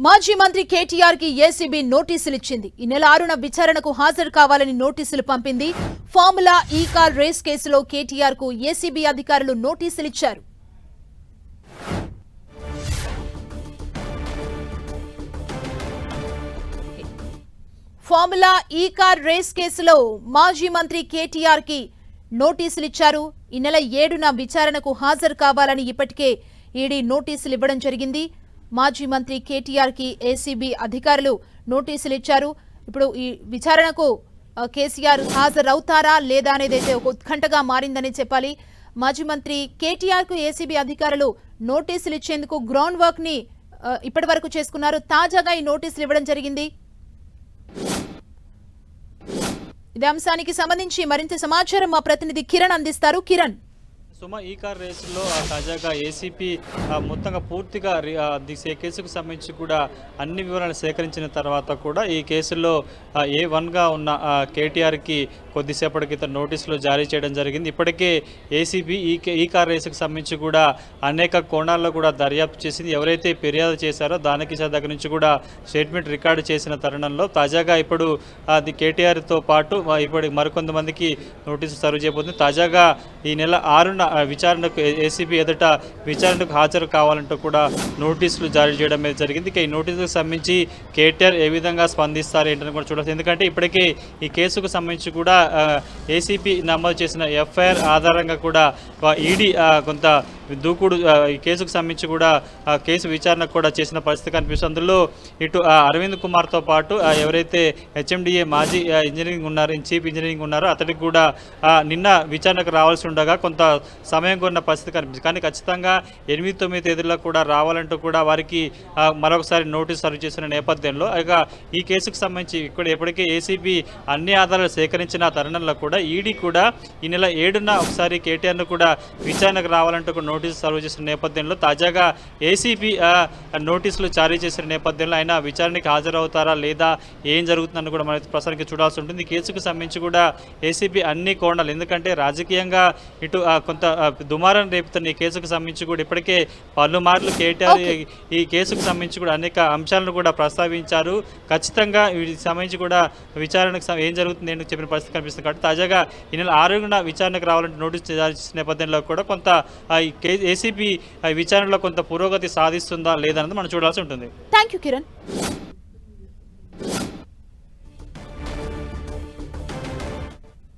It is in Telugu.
మాజీ మంత్రి కేటీఆర్ కి ఏసీబీ నోటీసులు ఇచ్చింది. ఈ నెల 6న విచారణకు హాజరు కావాలని నోటీసులు పంపింది. ఫార్ములా ఈ కార్ రేస్ కేసులో కేటీఆర్ కు ఏసీబీ అధికారులు నోటీసులు ఇచ్చారు. ఫార్ములా ఈ కార్ రేస్ కేసులో మాజీ మంత్రి కేటీఆర్ కి నోటీసులు ఇచ్చారు. ఈ నెల 7న విచారణకు హాజరు కావాలని ఇప్పటికే ఈడీ నోటీసులు ఇవ్వడం జరిగింది. మాజీ మంత్రి కేటీఆర్ కి ఏసీబీ అధికారులు నోటీసులు ఇచ్చారు. ఇప్పుడు ఈ విచారణకు కేసీఆర్ హాజరవుతారా లేదా అనేది అయితే ఒక ఉత్కంఠగా మారిందని చెప్పాలి. మాజీ మంత్రి కేటీఆర్ కు ఏసీబీ అధికారులు నోటీసులు ఇచ్చేందుకు గ్రౌండ్ వర్క్ ని ఇప్పటి వరకు చేసుకున్నారు. తాజాగా ఈ నోటీసులు ఇవ్వడం జరిగింది. ఇదే అంశానికి సంబంధించి మరింత సమాచారం మా ప్రతినిధి కిరణ్ అందిస్తారు. కిరణ్, సుమ ఈ కార్ రేసులో తాజాగా ఏసీపీ మొత్తంగా పూర్తిగా కేసుకు సంబంధించి కూడా అన్ని వివరాలు సేకరించిన తర్వాత కూడా ఈ కేసులో A1గా ఉన్న కేటీఆర్కి కొద్దిసేపటి క్రితం నోటీసులు జారీ చేయడం జరిగింది. ఇప్పటికే ఏసీబీ ఈ కార్ రేసుకు సంబంధించి కూడా అనేక కోణాల్లో కూడా దర్యాప్తు చేసింది. ఎవరైతే ఫిర్యాదు చేశారో దానికి దగ్గర నుంచి కూడా స్టేట్మెంట్ రికార్డు చేసిన తరుణంలో తాజాగా ఇప్పుడు అది కేటీఆర్తో పాటు ఇప్పుడు మరికొంతమందికి నోటీసు సర్వ్ చేయబోతుంది. తాజాగా ఈ నెల 6న విచారణకు ఏసీబీ ఎదుట విచారణకు హాజరు కావాలంటూ కూడా నోటీసులు జారీ చేయడం జరిగింది. ఈ నోటీసులకు సంబంధించి కేటీఆర్ ఏ విధంగా స్పందిస్తారు ఏంటని కూడా చూడాలి. ఎందుకంటే ఇప్పటికే ఈ కేసుకు సంబంధించి కూడా ఏసీబీ నమోదు చేసిన ఎఫ్ఐఆర్ ఆధారంగా కూడా ఈడీ కొంత దూకుడు ఈ కేసుకు సంబంధించి కూడా కేసు విచారణ కూడా చేసిన పరిస్థితి కనిపిస్తుంది. అందులో ఇటు అరవింద్ కుమార్తో పాటు ఎవరైతే హెచ్ఎండిఏ మాజీ చీఫ్ ఇంజనీరింగ్ ఉన్నారో అతడికి కూడా నిన్న విచారణకు రావాల్సి ఉండగా కొంత సమయం కొన్న పరిస్థితి కనిపిస్తుంది. కానీ ఖచ్చితంగా 8-9 తేదీల్లో కూడా రావాలంటూ కూడా వారికి మరొకసారి నోటీసు సర్వ్ చేసిన నేపథ్యంలో ఇక ఈ కేసుకు సంబంధించి ఇక్కడ ఎప్పటికే ఏసీబీ అన్ని ఆధారాలు సేకరించిన తరుణంలో కూడా ఈడీ కూడా ఈ నెల 7న ఒకసారి కేటీఆర్ను కూడా విచారణకు రావాలంటూ కూడా నోటీసు సర్వ్ చేసిన నేపథ్యంలో తాజాగా ఏసీబీ నోటీసులు జారీ చేసిన నేపథ్యంలో ఆయన విచారణకి హాజరవుతారా లేదా ఏం జరుగుతుందని కూడా మనం ప్రస్తుతానికి చూడాల్సి ఉంటుంది. ఈ కేసుకు సంబంధించి కూడా ఏసీబీ అన్ని కోణాలు, ఎందుకంటే రాజకీయంగా ఇటు కొంత దుమారం రేపుతున్న ఈ కేసుకు సంబంధించి కూడా ఇప్పటికే పలుమార్లు కేటీఆర్ ఈ కేసుకు సంబంధించి కూడా అనేక అంశాలను కూడా ప్రస్తావించారు. ఖచ్చితంగా వీటికి సంబంధించి కూడా విచారణకు ఏం జరుగుతుంది ఏంటో చెప్పిన పరిస్థితి కనిపిస్తుంది. కాబట్టి తాజాగా ఈ నెల 6న విచారణకు రావాలంటే నోటీసు జారీ చేసిన నేపథ్యంలో కూడా కొంత ఏసీబీ విచారణలో కొంత పురోగతి సాధిస్తుందా లేదన్నది మనం చూడాల్సి ఉంటుంది. థాంక్యూ కిరణ్.